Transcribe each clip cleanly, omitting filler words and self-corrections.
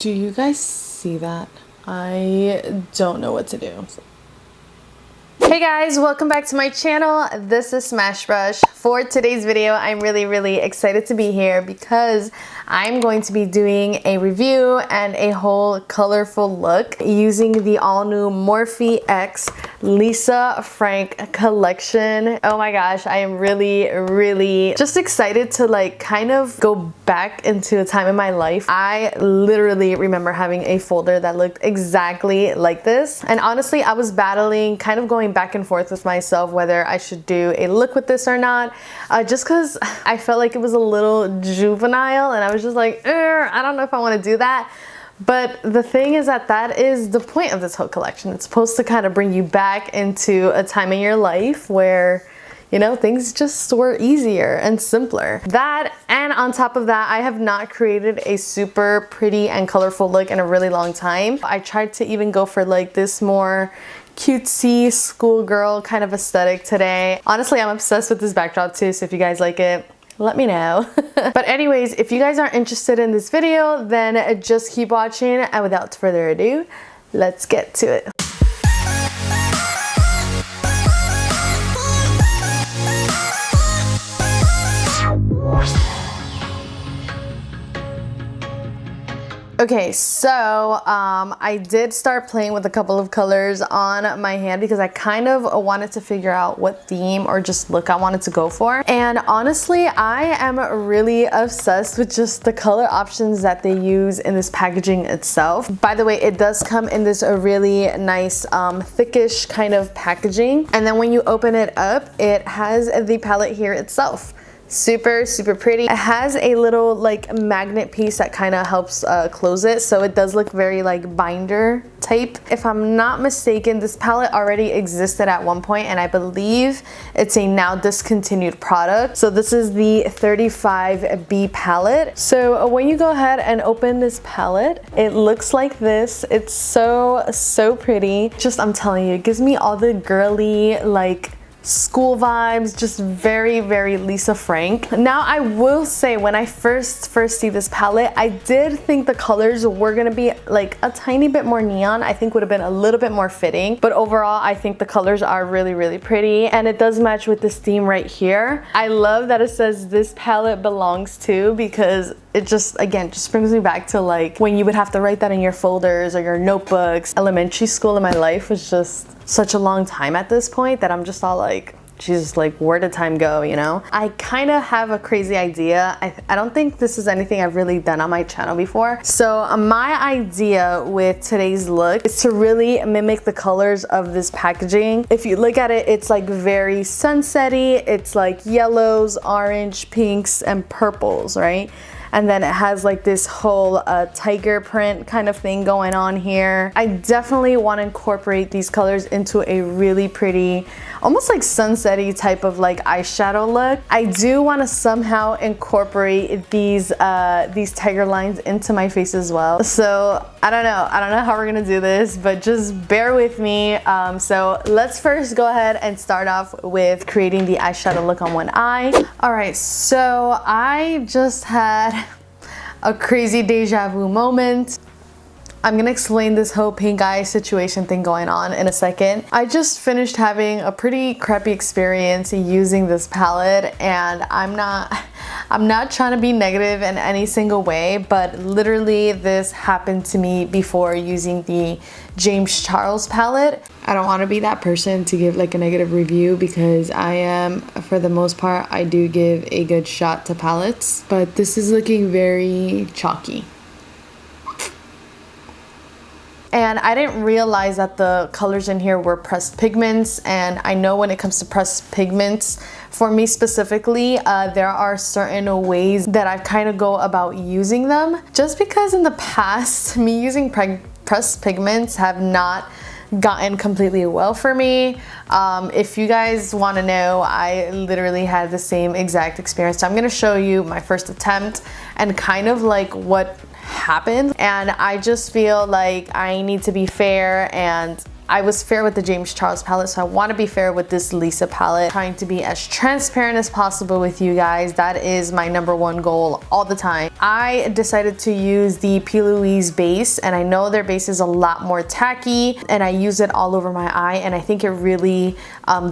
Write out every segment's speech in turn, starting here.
Do you guys see that? I don't know what to do. Hey guys, welcome back to my channel. This is Smashbrush. For today's video, I'm really excited to be here because I'm going to be doing a review and a whole colorful look using the all-new Morphe X Lisa Frank collection. Oh my gosh, I am really just excited to like kind of go back into a time in my life. I literally remember having a folder that looked exactly like this, and honestly I was battling, kind of going back and forth with myself whether I should do a look with this or not, just because I felt like it was a little juvenile and I was just like, I don't know if I want to do that. But the thing is that is the point of this whole collection. It's supposed to kind of bring you back into a time in your life where, you know, things just were easier and simpler. That, and on top of that, I have not created a super pretty and colorful look in a really long time. I tried to even go for like this more cutesy schoolgirl kind of aesthetic today. Honestly, I'm obsessed with this backdrop too, so if you guys like it, let me know. But anyways, if you guys aren't interested in this video, then just keep watching, and without further ado, let's get to it. Okay, so I did start playing with a couple of colors on my hand because I kind of wanted to figure out what theme or just look I wanted to go for. And honestly, I am really obsessed with just the color options that they use in this packaging itself. By the way, it does come in this really nice thickish kind of packaging. And then when you open it up, it has the palette here itself. Super pretty. It has a little like magnet piece that kind of helps close it, so it does look very like binder type. If I'm not mistaken, this palette already existed at one point, and I believe it's a now discontinued product. So this is the 35B palette. So when you go ahead and open this palette, it looks like this. It's so pretty. Just, I'm telling you, it gives me all the girly like school vibes, just very Lisa Frank. Now I will say, when I first see this palette, I did think the colors were gonna be like a tiny bit more neon. I think would have been a little bit more fitting, but overall I think the colors are really pretty, and it does match with this theme right here. I love that it says this palette belongs to, because it just, again, just brings me back to like when you would have to write that in your folders or your notebooks. Elementary school in my life was just such a long time at this point that I'm just all like, Jesus, like where did time go, you know? I kind of have a crazy idea. I don't think this is anything I've really done on my channel before. So my idea with today's look is to really mimic the colors of this packaging. If you look at it, it's like very sunsetty. It's like yellows, orange, pinks, and purples, right? And then it has like this whole tiger print kind of thing going on here. I definitely want to incorporate these colors into a really pretty, almost like sunsetty type of like eyeshadow look. I do want to somehow incorporate these tiger lines into my face as well. So I don't know how we're gonna do this, but just bear with me. So let's first go ahead and start off with creating the eyeshadow look on one eye. All right, so I just had a crazy deja vu moment. I'm gonna explain this whole pink eye situation thing going on in a second. I just finished having a pretty crappy experience using this palette, and I'm not trying to be negative in any single way, but literally this happened to me before using the James Charles palette. I don't want to be that person to give like a negative review, because I am, for the most part, I do give a good shot to palettes, but this is looking very chalky. And I didn't realize that the colors in here were pressed pigments, and I know when it comes to pressed pigments, for me specifically, there are certain ways that I kind of go about using them, just because in the past, me using pressed pigments have not gotten completely well for me. If you guys want to know, I literally had the same exact experience. So I'm going to show you my first attempt and kind of like what happened, and I just feel like I need to be fair and I was fair with the James Charles palette, so I want to be fair with this Lisa palette. Trying to be as transparent as possible with you guys. That is my #1 goal all the time. I decided to use the P. Louise base, and I know their base is a lot more tacky, and I use it all over my eye, and I think it really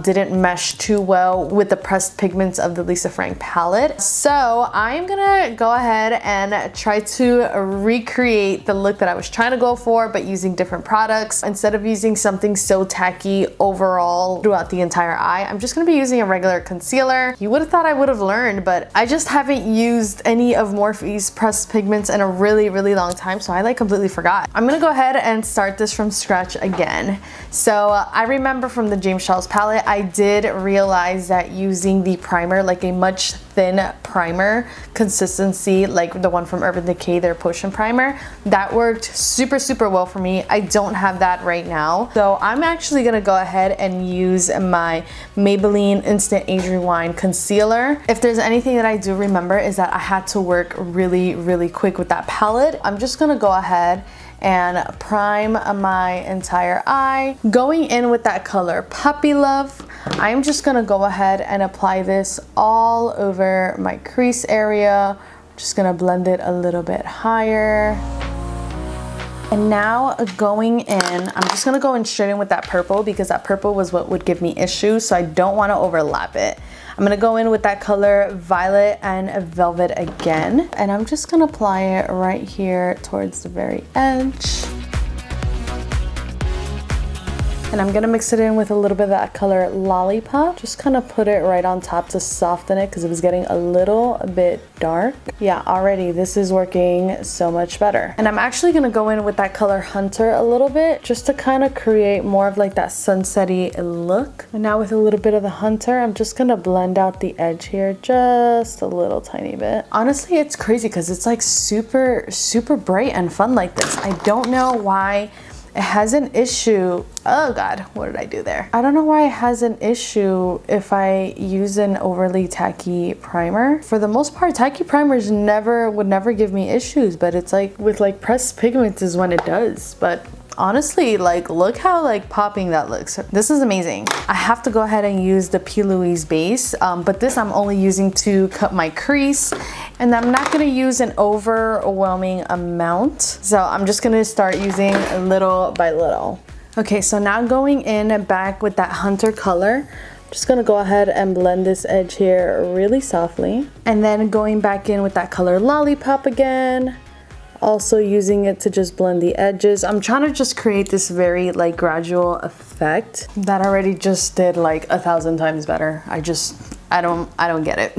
didn't mesh too well with the pressed pigments of the Lisa Frank palette. So I'm gonna go ahead and try to recreate the look that I was trying to go for, but using different products. Instead of using something so tacky overall throughout the entire eye, I'm just gonna be using a regular concealer. You would have thought I would have learned, but I just haven't used any of Morphe's pressed pigments in a really long time, so I like completely forgot. I'm gonna go ahead and start this from scratch again. So I remember from the James Charles palette, I did realize that using the primer, like a much thin primer consistency, like the one from Urban Decay, their Potion Primer, that worked super well for me. I don't have that right now. So I'm actually gonna go ahead and use my Maybelline Instant Age Rewind Concealer. If there's anything that I do remember is that I had to work really quick with that palette. I'm just gonna go ahead and prime my entire eye. Going in with that color Puppy Love, I'm just gonna go ahead and apply this all over my crease area. Just gonna blend it a little bit higher. And now going in, I'm just gonna go in straight in with that purple because that purple was what would give me issues, so I don't wanna overlap it. I'm gonna go in with that color Violet and Velvet again, and I'm just gonna apply it right here towards the very edge. And I'm gonna mix it in with a little bit of that color Lollipop. Just kind of put it right on top to soften it because it was getting a little bit dark. Yeah, already this is working so much better. And I'm actually gonna go in with that color Hunter a little bit just to kind of create more of like that sunsetty look. And now with a little bit of the Hunter, I'm just gonna blend out the edge here just a little tiny bit. Honestly, it's crazy because it's like super bright and fun like this. I don't know why it has an issue. Oh God, what did I do there? I don't know why it has an issue if I use an overly tacky primer. For the most part, tacky primers would never give me issues, but it's like with like pressed pigments is when it does. But honestly, like look how like popping that looks. This is amazing. I have to go ahead and use the P. Louise base, but this I'm only using to cut my crease, and I'm not gonna use an overwhelming amount. So I'm just gonna start using little by little. Okay, so now going in back with that Hunter color, I'm just gonna go ahead and blend this edge here really softly. And then going back in with that color Lollipop again, also using it to just blend the edges. I'm trying to just create this very like gradual effect that already just did like 1,000 times better. I don't get it.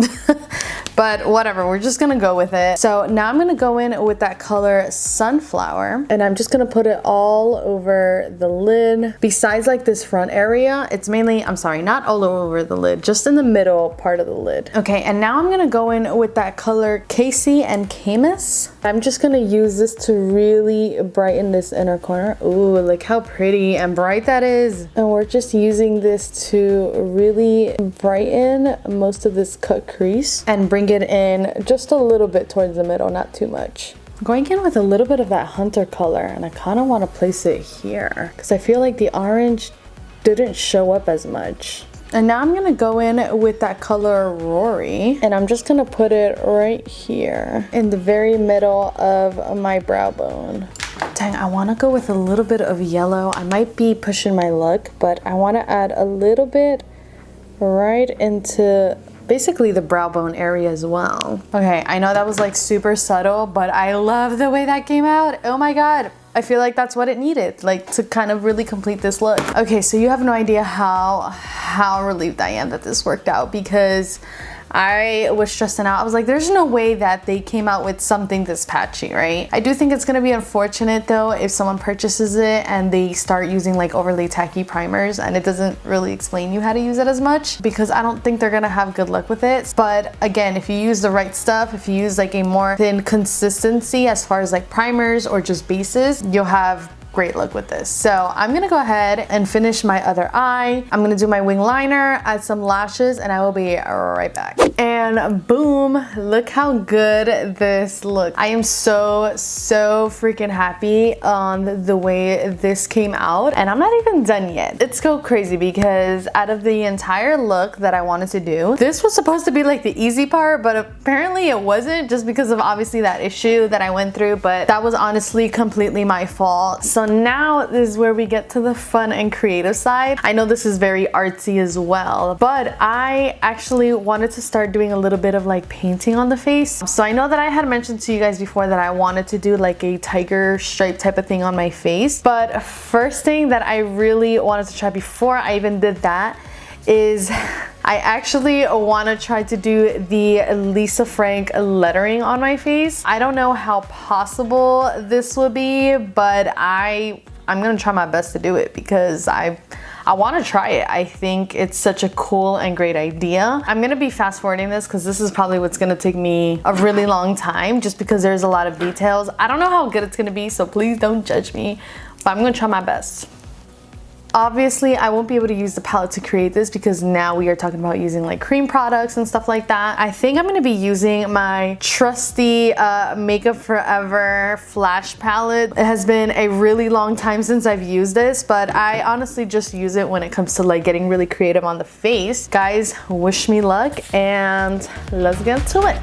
But whatever, we're just gonna go with it. So now I'm gonna go in with that color Sunflower, and I'm just gonna put it all over the lid. Besides like this front area, it's mainly, I'm sorry, not all over the lid, just in the middle part of the lid. Okay, and now I'm gonna go in with that color Casey and Camus. I'm just gonna use this to really brighten this inner corner. Ooh, look how pretty and bright that is. And we're just using this to really brighten most of this cut crease and bring it in just a little bit towards the middle, not too much. I'm going in with a little bit of that Hunter color, and I kind of want to place it here because I feel like the orange didn't show up as much. And now I'm gonna go in with that color Rory, and I'm just gonna put it right here in the very middle of my brow bone. Dang, I wanna go with a little bit of yellow. I might be pushing my luck, but I wanna add a little bit right into basically the brow bone area as well. Okay, I know that was like super subtle, but I love the way that came out. Oh my God. I feel like that's what it needed, like to kind of really complete this look. Okay, so you have no idea how relieved I am that this worked out, because I was stressing out. I was like, there's no way that they came out with something this patchy, right? I do think it's gonna be unfortunate though if someone purchases it and they start using like overly tacky primers and it doesn't really explain you how to use it as much, because I don't think they're gonna have good luck with it. But again, if you use the right stuff, if you use like a more thin consistency as far as like primers or just bases, you'll have great look with this. So I'm gonna go ahead and finish my other eye. I'm gonna do my wing liner, add some lashes, and I will be right back. And And boom, look how good this looks. I am so freaking happy on the way this came out, and I'm not even done yet. It's so crazy because out of the entire look that I wanted to do, this was supposed to be like the easy part, but apparently it wasn't, just because of obviously that issue that I went through, but that was honestly completely my fault. So now this is where we get to the fun and creative side. I know this is very artsy as well, but I actually wanted to start doing a little bit of like painting on the face. So I know that I had mentioned to you guys before that I wanted to do like a tiger stripe type of thing on my face, but first thing that I really wanted to try before I even did that is I actually want to try to do the Lisa Frank lettering on my face. I don't know how possible this will be, but I'm gonna try my best to do it because I want to try it. I think it's such a cool and great idea. I'm gonna be fast forwarding this because this is probably what's gonna take me a really long time, just because there's a lot of details. I don't know how good it's gonna be, so please don't judge me, but I'm gonna try my best. Obviously, I won't be able to use the palette to create this because now we are talking about using like cream products and stuff like that. I think I'm going to be using my trusty Makeup Forever Flash palette. It has been a really long time since I've used this, but I honestly just use it when it comes to like getting really creative on the face. Guys, wish me luck and let's get to it.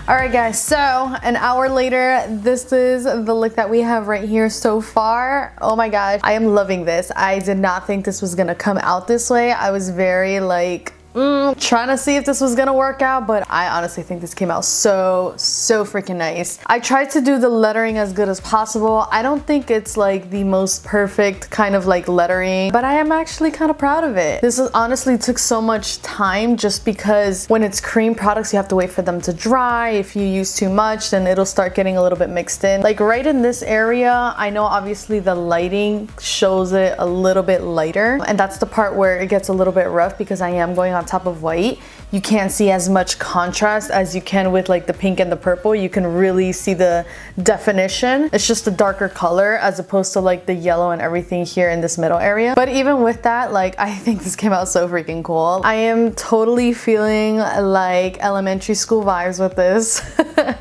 Alright guys, so an hour later, this is the look that we have right here so far. Oh my gosh, I am loving this. I did not think this was gonna come out this way. I was very like trying to see if this was gonna work out, but I honestly think this came out so freaking nice. I tried to do the lettering as good as possible. I don't think it's like the most perfect kind of like lettering, but I am actually kind of proud of it. This honestly took so much time just because when it's cream products, you have to wait for them to dry. If you use too much, then it'll start getting a little bit mixed in. Like right in this area, I know obviously the lighting shows it a little bit lighter, and that's the part where it gets a little bit rough because I am going on top of white. You can't see as much contrast as you can with like the pink and the purple. You can really see the definition. It's just a darker color as opposed to like the yellow and everything here in this middle area. But even with that, like I think this came out so freaking cool. I am totally feeling like elementary school vibes with this.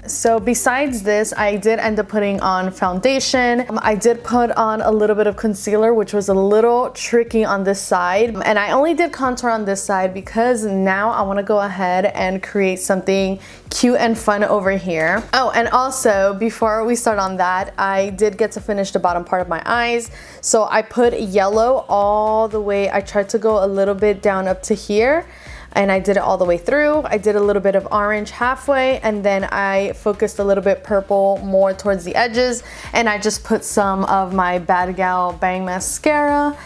So besides this, I did end up putting on foundation. I did put on a little bit of concealer, which was a little tricky on this side. And I only did contour on this side because now I want to go ahead and create something cute and fun over here. Oh, and also before we start on that, I did get to finish the bottom part of my eyes. So I put yellow all the way. I tried to go a little bit down up to here, and I did it all the way through. I did a little bit of orange halfway, and then I focused a little bit purple more towards the edges, and I just put some of my Bad Gal Bang mascara.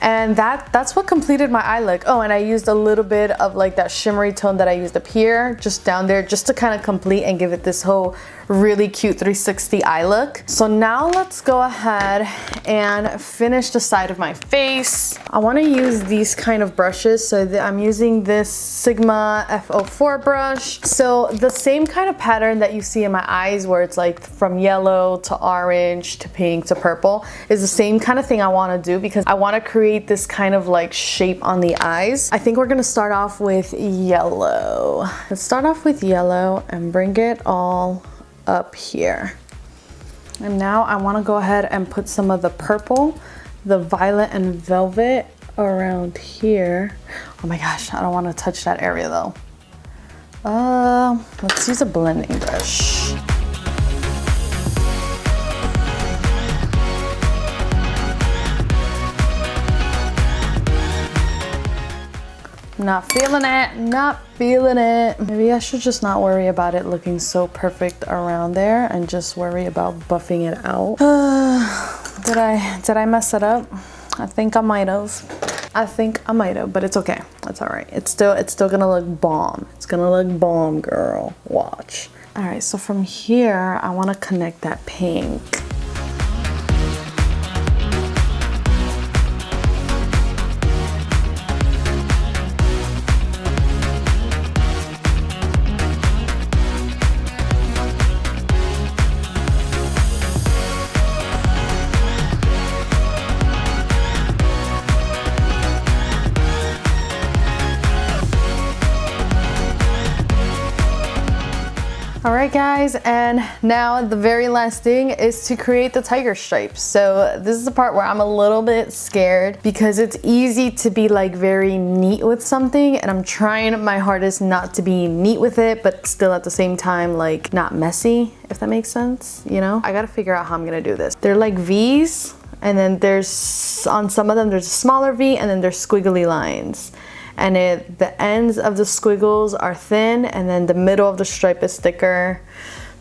And that's what completed my eye look. Oh, and I used a little bit of like that shimmery tone that I used up here, just down there, just to kind of complete and give it this whole really cute 360 eye look. So now let's go ahead and finish the side of my face. I want to use these kind of brushes, so I'm using this Sigma F04 brush. So the same kind of pattern that you see in my eyes, where it's like from yellow to orange to pink to purple, is the same kind of thing I want to do, because I want to create create this kind of like shape on the eyes. I think we're gonna start off with yellow. Let's start off with yellow and bring it all up here. And now I wanna go ahead and put some of the purple, the violet and velvet around here. Oh my gosh, I don't wanna touch that area though. Let's use a blending brush. Not feeling it, not feeling it. Maybe I should just not worry about it looking so perfect around there and just worry about buffing it out. Did I mess it up? I think I might have. But it's okay. That's all right. It's still gonna look bomb. It's gonna look bomb, girl. Watch. All right, so from here, I wanna connect that pink. All right guys, and now the very last thing is to create the tiger stripes. So this is the part where I'm a little bit scared because it's easy to be like very neat with something, and I'm trying my hardest not to be neat with it, but still at the same time like not messy, if that makes sense, you know? I gotta figure out how I'm gonna do this. They're like V's, and then there's, on some of them there's a smaller V, and then there's squiggly lines. And the ends of the squiggles are thin, and then the middle of the stripe is thicker.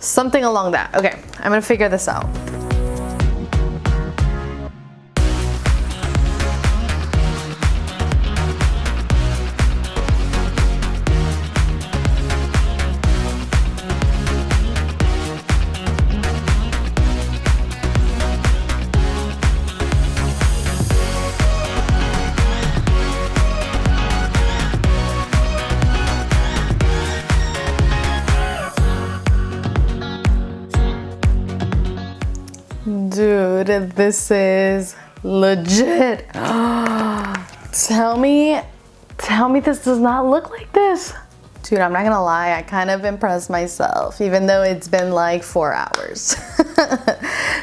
Something along that. Okay, I'm gonna figure this out. Dude, this is legit. Tell me this does not look like this. Dude, I'm not gonna lie, I kind of impressed myself, even though it's been like 4 hours.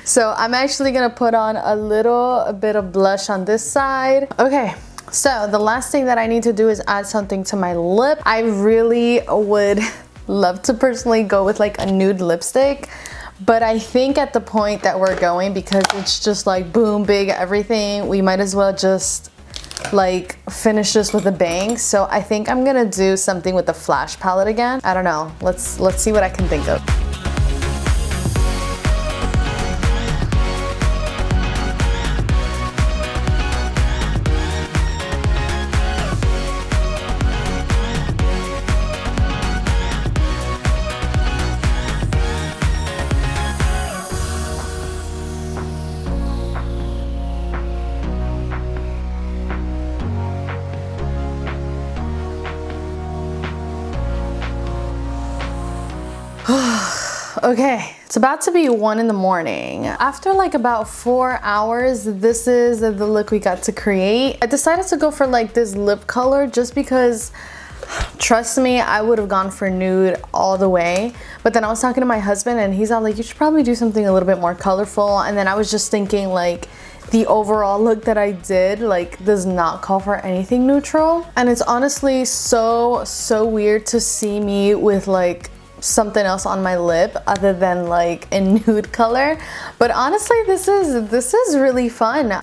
So I'm actually gonna put on a little bit of blush on this side. Okay, so the last thing that I need to do is add something to my lip. I really would love to personally go with like a nude lipstick, but I think at the point that we're going, because it's just like boom, big everything, we might as well just like finish this with a bang. So I think I'm gonna do something with the Flash palette again. I don't know, let's see what I can think of. Okay, it's about to be 1 in the morning. After like about 4 hours, this is the look we got to create. I decided to go for like this lip color just because, trust me, I would have gone for nude all the way. But then I was talking to my husband and he's all like, you should probably do something a little bit more colorful. And then I was just thinking like, the overall look that I did like does not call for anything neutral. And it's honestly so weird to see me with like something else on my lip other than like a nude color. But honestly, this is really fun.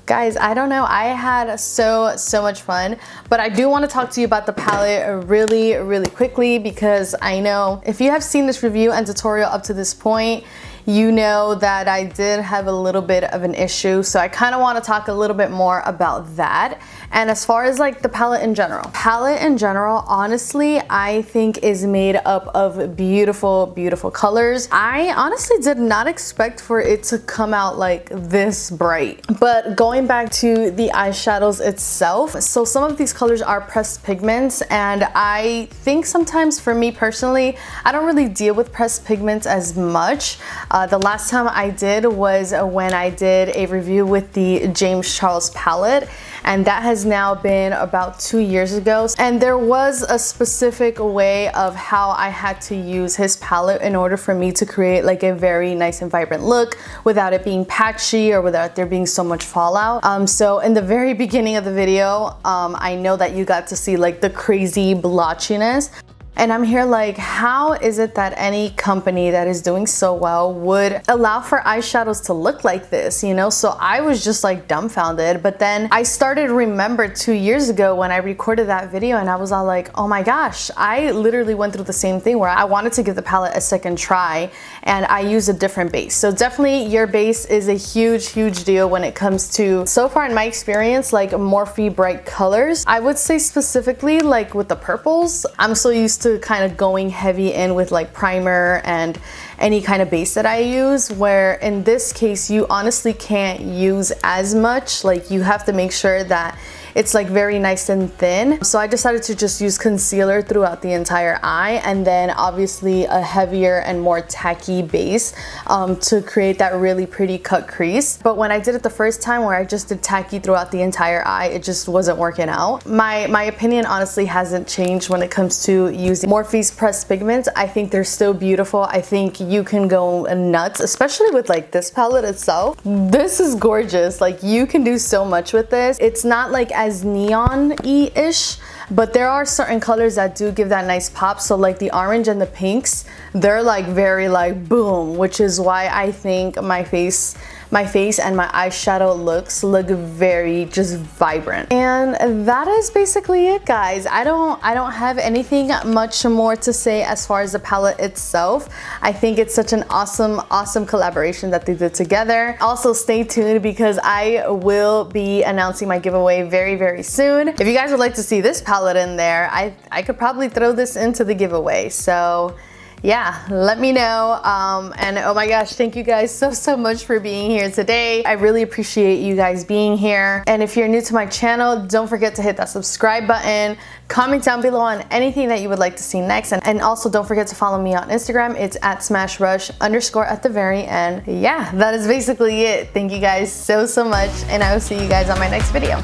Guys, I don't know, I had so much fun, but I do want to talk to you about the palette really quickly, because I know if you have seen this review and tutorial up to this point, you know that I did have a little bit of an issue. So I kind of want to talk a little bit more about that. And as far as like the palette in general, honestly, I think is made up of beautiful colors. I honestly did not expect for it to come out like this bright. But going back to the eyeshadows itself, so some of these colors are pressed pigments, and I think sometimes for me personally, I don't really deal with pressed pigments as much. The last time I did was when I did a review with the James Charles palette, and that has now been about 2 years ago. And there was a specific way of how I had to use his palette in order for me to create like a very nice and vibrant look without it being patchy or without there being so much fallout. So in the very beginning of the video, I know that you got to see like the crazy blotchiness. And I'm here like, how is it that any company that is doing so well would allow for eyeshadows to look like this, you know? So I was just like dumbfounded. But then I started to remember 2 years ago when I recorded that video, and I was all like, oh my gosh, I literally went through the same thing where I wanted to give the palette a second try and I used a different base. So definitely your base is a huge deal when it comes to, so far in my experience, like Morphe bright colors. I would say specifically like with the purples, I'm so used to kind of going heavy in with like primer and any kind of base that I use, where in this case you honestly can't use as much. Like you have to make sure that it's like very nice and thin. So I decided to just use concealer throughout the entire eye, and then obviously a heavier and more tacky base to create that really pretty cut crease. But when I did it the first time where I just did tacky throughout the entire eye, it just wasn't working out. My opinion honestly hasn't changed when it comes to using Morphe's pressed pigments. I think they're still beautiful. I think you can go nuts, especially with like this palette itself. This is gorgeous. Like you can do so much with this. It's not like as neon-y-ish, but there are certain colors that do give that nice pop. So like the orange and the pinks, they're like very like boom, which is why I think my face and my eyeshadow looks look very just vibrant. And that is basically it, guys. I don't have anything much more to say as far as the palette itself. I think it's such an awesome collaboration that they did together. Also stay tuned because I will be announcing my giveaway very soon. If you guys would like to see this palette in there, I could probably throw this into the giveaway. So yeah, let me know. And oh my gosh, thank you guys so much for being here today. I really appreciate you guys being here. And if you're new to my channel, don't forget to hit that subscribe button. Comment down below on anything that you would like to see next. And also don't forget to follow me on Instagram. It's at Smashbrush _ at the very end. Yeah, that is basically it. Thank you guys so much. And I will see you guys on my next video.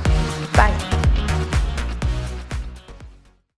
Bye.